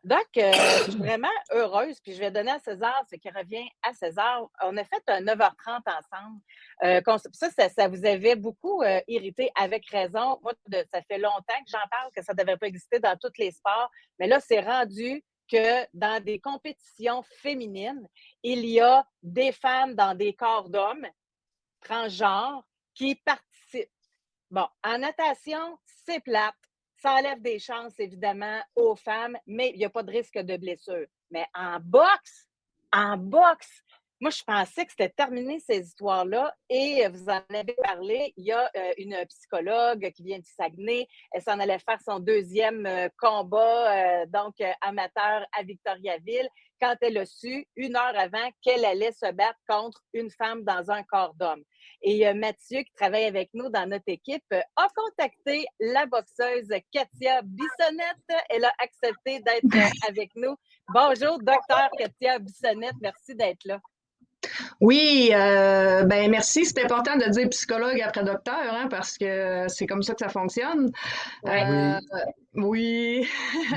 Donc, je suis vraiment heureuse, puis je vais donner à César ce qui revient à César. On a fait un 9h30 ensemble. Ça vous avait beaucoup irrité, avec raison. Moi, ça fait longtemps que j'en parle, que ça ne devrait pas exister dans tous les sports, mais là, c'est rendu que dans des compétitions féminines, il y a des femmes dans des corps d'hommes transgenres qui participent. Bon, en natation, c'est plate. Ça enlève des chances, évidemment, aux femmes, mais il n'y a pas de risque de blessure. Mais en boxe, moi, je pensais que c'était terminé, ces histoires-là, et vous en avez parlé. Il y a une psychologue qui vient du Saguenay. Elle s'en allait faire son deuxième combat, amateur à Victoriaville, quand elle a su, 1 heure avant, qu'elle allait se battre contre une femme dans un corps d'homme. Et Mathieu, qui travaille avec nous dans notre équipe, a contacté la boxeuse Katia Bissonnette. Elle a accepté d'être avec nous. Bonjour, docteur Katia Bissonnette. Merci d'être là. Oui, merci. C'est important de dire psychologue après docteur, hein, parce que c'est comme ça que ça fonctionne. Oui.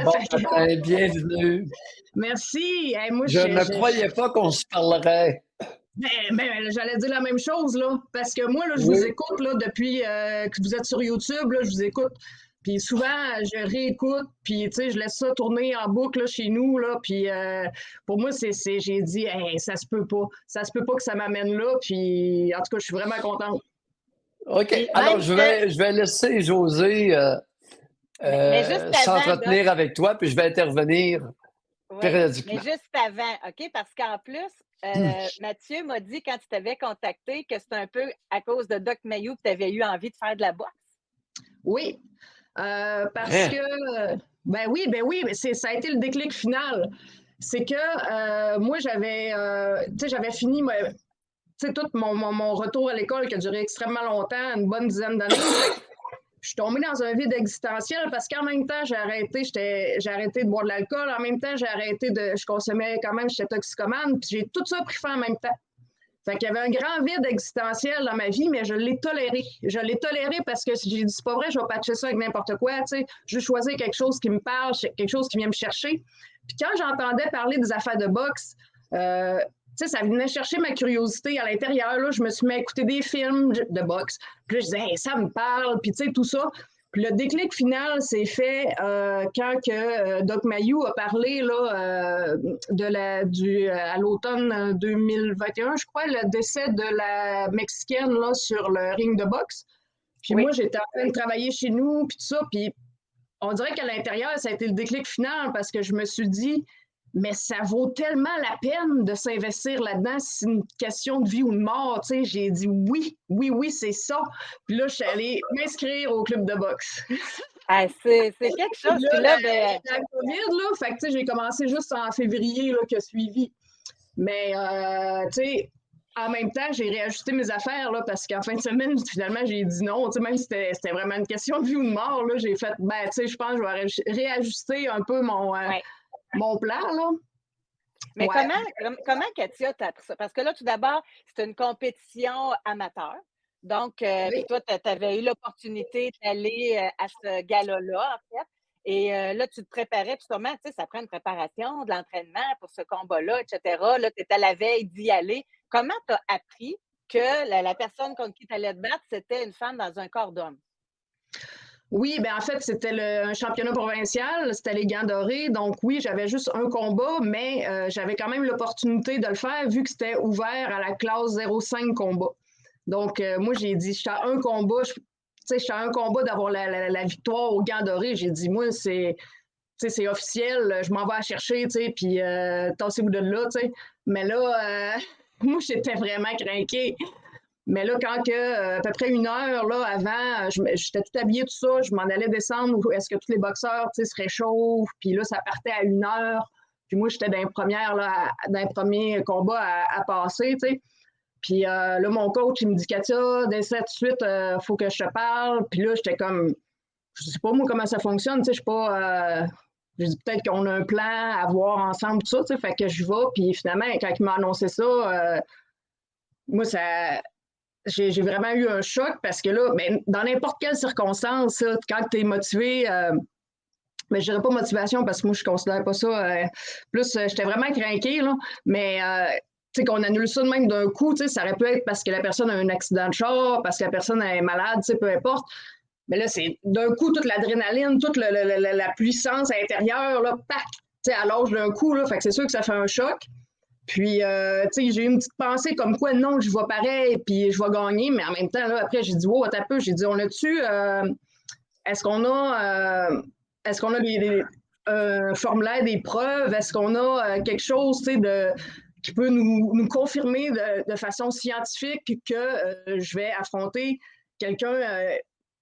Bon matin, bienvenue. Merci. Hey, moi, je ne croyais pas qu'on se parlerait. J'allais dire la même chose, là, parce que moi, là, je vous écoute là, depuis que vous êtes sur YouTube, là, je vous écoute. Puis souvent, je réécoute, puis tu sais, je laisse ça tourner en boucle là, chez nous, là, puis pour moi, j'ai dit, hey, ça se peut pas que ça m'amène là, puis en tout cas, je suis vraiment contente. OK, alors je vais laisser Josée s'entretenir avec toi, puis je vais intervenir périodiquement. Mais juste avant, OK, parce qu'en plus, Mathieu m'a dit quand tu t'avais contacté que c'est un peu à cause de Doc Mayou que tu avais eu envie de faire de la boxe. Oui. Parce que, oui, ça a été le déclic final. C'est que moi, j'avais fini tout mon retour à l'école qui a duré extrêmement longtemps, une bonne dizaine d'années. Je suis tombée dans un vide existentiel parce qu'en même temps, j'ai arrêté de boire de l'alcool. En même temps, je consommais quand même, j'étais toxicomane. Puis j'ai tout ça pris fin en même temps. Fait qu'il y avait un grand vide existentiel dans ma vie, mais je l'ai toléré. Je l'ai toléré parce que j'ai dit, c'est pas vrai, je vais patcher ça avec n'importe quoi, tu sais. Je vais choisir quelque chose qui me parle, quelque chose qui vient me chercher. Puis quand j'entendais parler des affaires de boxe, tu sais, ça venait chercher ma curiosité à l'intérieur. Là, je me suis mis à écouter des films de boxe. Puis là, je disais, hey, ça me parle, puis tu sais, tout ça. Puis le déclic final s'est fait quand Doc Mayou a parlé là, à l'automne 2021, je crois, le décès de la Mexicaine là, sur le ring de boxe. Puis moi, j'étais en train de travailler chez nous, puis tout ça. Puis on dirait qu'à l'intérieur, ça a été le déclic final parce que je me suis dit, mais ça vaut tellement la peine de s'investir là-dedans. C'est une question de vie ou de mort. Tu sais, j'ai dit oui, c'est ça. Puis là, je suis allée m'inscrire au club de boxe. C'est quelque chose. Puis là, la COVID, là, fait que tu sais, j'ai commencé juste en février là, qui a suivi. Mais, tu sais, en même temps, j'ai réajusté mes affaires là, parce qu'en fin de semaine, finalement, j'ai dit non. Tu sais, même si c'était vraiment une question de vie ou de mort, là, j'ai fait, tu sais, je pense que je vais réajuster un peu mon plan, là. Mais comment Katia, t'as appris ça? Parce que là, tout d'abord, c'est une compétition amateur. Donc, toi, tu avais eu l'opportunité d'aller à ce gala-là, en fait. Et là, tu te préparais, puis sûrement, tu sais, ça prend une préparation, de l'entraînement pour ce combat-là, etc. Là, tu étais à la veille d'y aller. Comment tu as appris que la personne contre qui tu allais te battre, c'était une femme dans un corps d'homme? Oui, en fait, c'était un championnat provincial, c'était les Gants dorés. Donc oui, j'avais juste un combat, mais j'avais quand même l'opportunité de le faire vu que c'était ouvert à la classe 0,5 combat. Donc moi, j'ai dit, j'étais à un combat, j'étais à un combat d'avoir la victoire aux Gants dorés. J'ai dit, moi, c'est officiel, je m'en vais à chercher, puis tassez-vous de là, tu sais. Mais là, moi, j'étais vraiment craquée. Mais là, quand à peu près 1 heure là, avant, j'étais tout habillée, tout ça, je m'en allais descendre où est-ce que tous les boxeurs se réchauffent, puis là, ça partait à 1 heure. Puis moi, j'étais dans les premiers combats à passer, tu sais. Puis là, mon coach, il me dit, Katia, d'essayer tout de suite, il faut que je te parle. Puis là, j'étais comme, je sais pas moi comment ça fonctionne, tu sais, je sais pas. Je dis peut-être qu'on a un plan à voir ensemble, tout ça, tu sais. Fait que je vais, puis finalement, quand il m'a annoncé ça, moi, j'ai vraiment eu un choc parce que là, dans n'importe quelle circonstance, là, quand tu es motivé, Mais je dirais pas motivation parce que moi, je considère pas ça. Plus, j'étais vraiment craquée, là. Mais, tu sais, qu'on annule ça de même d'un coup, tu sais, ça aurait pu être parce que la personne a un accident de char, parce que la personne est malade, tu sais, peu importe. Mais là, c'est d'un coup toute l'adrénaline, toute la puissance intérieure, là, pac, tu sais, à l'âge d'un coup, là. Fait que c'est sûr que ça fait un choc. Puis, tu sais, j'ai eu une petite pensée comme quoi, non, je vais pareil, puis je vais gagner. Mais en même temps, là, après, j'ai dit, wow, attends un peu. J'ai dit, on a-tu, est-ce qu'on a, est-ce qu'on a un formulaire des preuves? Est-ce qu'on a quelque chose, tu sais, qui peut nous confirmer de façon scientifique que je vais affronter quelqu'un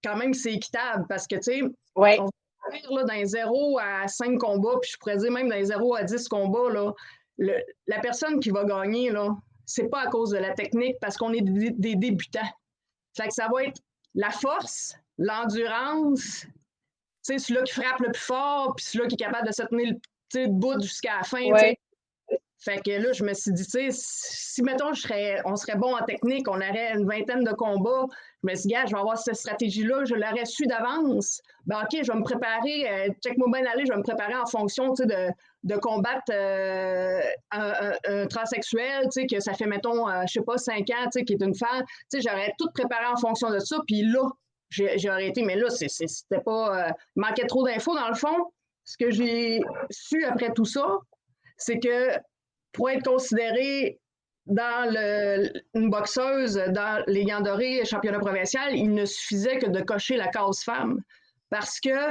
quand même c'est équitable? Parce que, tu sais, Oui. on va dire là, dans les 0 à 5 combats, puis je pourrais dire même dans les 0 à 10 combats, là, la personne qui va gagner, là, c'est pas à cause de la technique, parce qu'on est des débutants. Fait que ça va être la force, l'endurance, tu sais, celui-là qui frappe le plus fort, puis celui-là qui est capable de se tenir debout jusqu'à la fin, tu sais. Fait que là, je me suis dit, tu sais, si, mettons, on serait bon en technique, on aurait une vingtaine de combats, je me suis dit, gars, je vais avoir cette stratégie-là, je l'aurais su d'avance. Ben, OK, je vais me préparer, check-moi bien aller, je vais me préparer en fonction, tu sais, de combattre un transsexuel, tu sais, que ça fait, mettons, je sais pas, 5 ans, tu sais, qui est une femme. Tu sais, j'aurais tout préparé en fonction de ça, puis là, j'ai arrêté. Mais là, c'était pas... il manquait trop d'infos, dans le fond. Ce que j'ai su après tout ça, c'est que pour être considérée dans une boxeuse dans les Gants dorés championnat provincial, il ne suffisait que de cocher la case femme parce que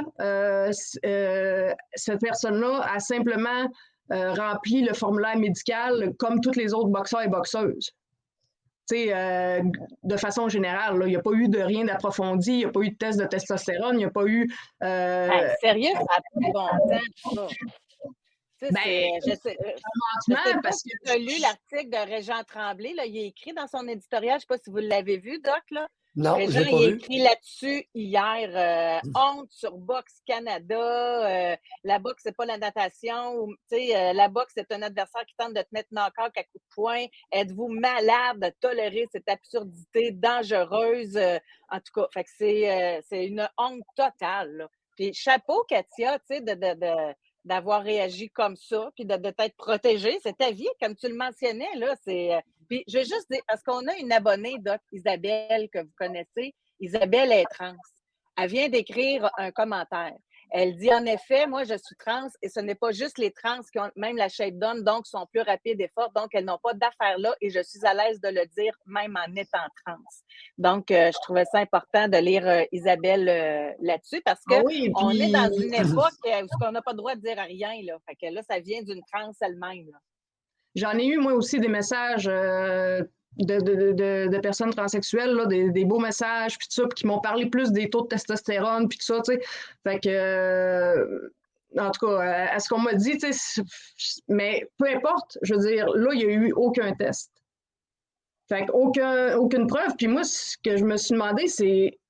cette personne-là a simplement rempli le formulaire médical comme toutes les autres boxeurs et boxeuses. De façon générale, il n'y a pas eu de rien d'approfondi, il n'y a pas eu de test de testostérone, il n'y a pas eu... Sérieux, ça n'a pas de bon temps, ça. Je sais pas parce si tu as lu l'article de Régent Tremblay. Là, il est écrit dans son éditorial. Je ne sais pas si vous l'avez vu, Doc. Là. Non, Régent, je l'ai pas il a vu. écrit là-dessus hier. Honte sur Boxe Canada. La boxe, c'est pas la natation. La boxe, c'est un adversaire qui tente de te mettre knock-out à coups de poing. Êtes-vous malade de tolérer cette absurdité dangereuse? En tout cas, fait que c'est une honte totale. Là. Puis chapeau, Katia, tu sais, d'avoir réagi comme ça, puis de t'être protégée. C'est ta vie, comme tu le mentionnais, là. Puis je veux juste dire, parce qu'on a une abonnée, Doc, Isabelle, que vous connaissez. Isabelle est trans. Elle vient d'écrire un commentaire. Elle dit, en effet, moi, je suis trans et ce n'est pas juste les trans qui ont même la shape d'homme, donc sont plus rapides et fortes, donc elles n'ont pas d'affaires là et je suis à l'aise de le dire, même en étant trans. Donc, je trouvais ça important de lire Isabelle là-dessus parce qu'on on est dans une époque où on n'a pas le droit de dire rien. Là. Fait que là, ça vient d'une trans elle-même. Là. J'en ai eu, moi aussi, des messages de personnes transsexuelles, là, des beaux messages, puis tout ça, puis qui m'ont parlé plus des taux de testostérone, puis tout ça, tu sais. Fait que, en tout cas, à ce qu'on m'a dit, tu sais, mais peu importe, je veux dire, là, il n'y a eu aucun test. Fait qu'aucune preuve. Puis moi, ce que je me suis demandé, c'est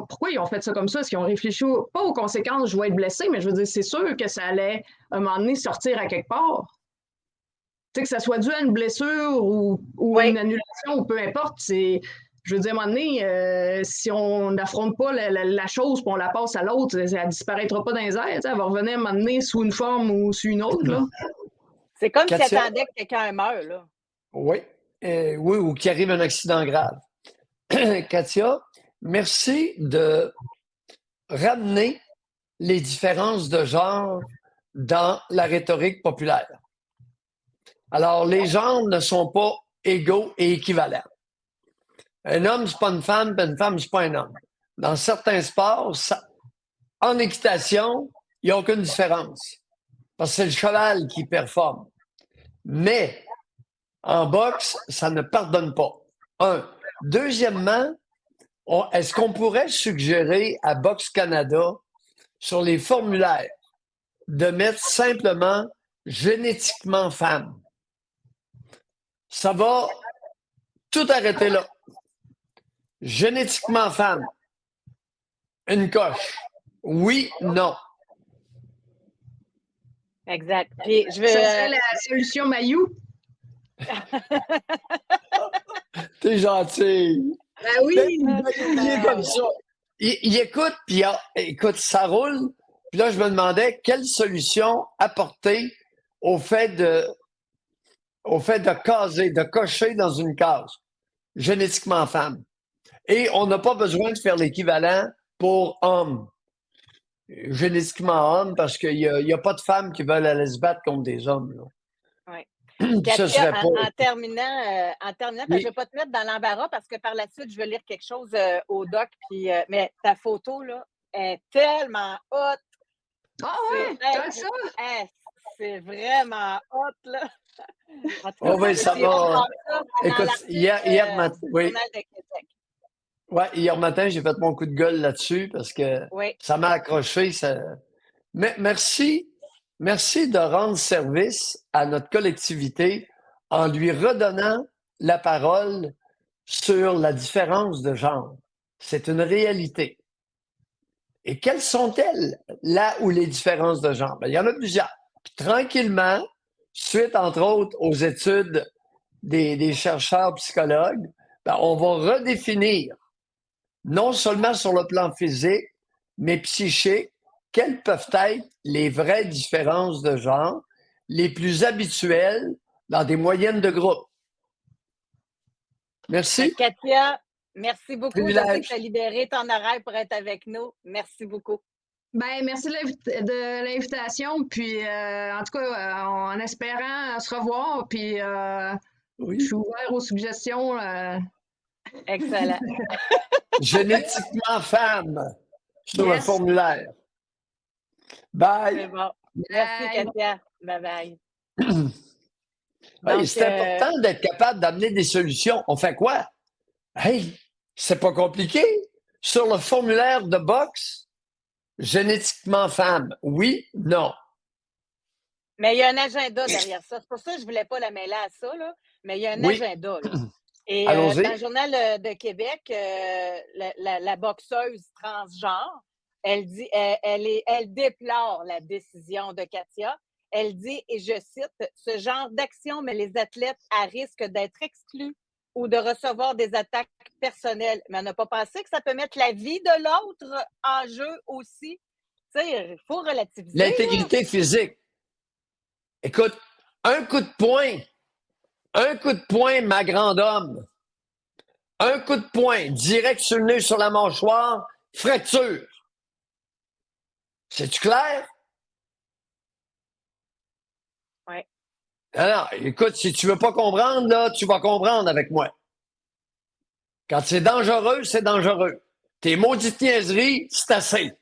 pourquoi ils ont fait ça comme ça? Est-ce qu'ils ont réfléchi pas aux conséquences, je vais être blessé, mais je veux dire, c'est sûr que ça allait, à un moment donné, sortir à quelque part. Tu sais, que ça soit dû à une blessure ou une annulation ou peu importe, je veux dire, à un moment donné, si on n'affronte pas la chose et on la passe à l'autre, elle ne disparaîtra pas dans les airs. Elle va revenir à un moment donné sous une forme ou sous une autre. Là. C'est comme si attendait que quelqu'un meure. Là. Oui. Oui, ou qu'il arrive un accident grave. Katia, merci de ramener les différences de genre dans la rhétorique populaire. Alors, les genres ne sont pas égaux et équivalents. Un homme, c'est pas une femme, puis une femme, c'est pas un homme. Dans certains sports, en équitation, il n'y a aucune différence. Parce que c'est le cheval qui performe. Mais en boxe, ça ne pardonne pas. Deuxièmement, est-ce qu'on pourrait suggérer à Boxe Canada, sur les formulaires, de mettre simplement génétiquement femme? Ça va tout arrêter là. Génétiquement femme. Une coche. Oui, non. Exact. Puis, Ça serait la solution Mayou. T'es gentil. Ben oui. Il est comme ça. Il écoute, puis écoute, ça roule. Puis là, je me demandais quelle solution apporter au fait de caser, de cocher dans une case, génétiquement femme. Et on n'a pas besoin de faire l'équivalent pour homme, génétiquement homme, parce qu'il y a pas de femmes qui veulent aller se battre contre des hommes. Là. Oui. Ce Katia, serait pas. en terminant, parce que je Oui. ne vais pas te mettre dans l'embarras parce que par la suite, je vais lire quelque chose au doc. Puis, mais ta photo, là, est tellement haute. Ah ouais, tant que ça? C'est vraiment hot, là. En tout cas, Oh oui, ça c'est va. vraiment ça dans Écoute, l'article, hier matin, du oui. Journal de Québec. Ouais, hier matin, j'ai fait mon coup de gueule là-dessus parce que Oui. ça m'a accroché. Mais merci de rendre service à notre collectivité en lui redonnant la parole sur la différence de genre. C'est une réalité. Et quelles sont-elles là où les différences de genre? Ben, il y en a plusieurs. Puis, tranquillement, suite entre autres aux études des chercheurs psychologues, ben, on va redéfinir non seulement sur le plan physique, mais psychique, quelles peuvent être les vraies différences de genre les plus habituelles dans des moyennes de groupe. Merci. Katia, merci beaucoup. Privilège. Je sais que tu as libéré ton horaire pour être avec nous. Merci beaucoup. Ben, merci de l'invitation. Puis, en tout cas, en espérant se revoir, puis je suis ouvert aux suggestions. Excellent. Génétiquement femme sur le Yes. formulaire. Bye. C'est bon. Merci, Bye. Katia. Bye-bye. Hey, c'est important d'être capable d'amener des solutions. On fait quoi? Hey, c'est pas compliqué. Sur le formulaire de boxe, génétiquement femme, oui, non. Mais il y a un agenda derrière ça. C'est pour ça que je ne voulais pas la mêler à ça, là. Mais il y a un agenda. Là. Et dans le Journal de Québec, la boxeuse transgenre, elle dit, elle déplore la décision de Katia. Elle dit, et je cite, ce genre d'action met les athlètes à risque d'être exclus ou de recevoir des attaques personnelles. Mais on n'a pas pensé que ça peut mettre la vie de l'autre en jeu aussi. Tu sais, il faut relativiser. L'intégrité physique. Écoute, un coup de poing, ma grande homme. Un coup de poing, direct sur le nez, sur la mâchoire, fracture. C'est-tu clair? Oui. Alors, écoute, si tu veux pas comprendre, là, tu vas comprendre avec moi. Quand c'est dangereux, c'est dangereux. Tes maudites niaiseries, c'est assez.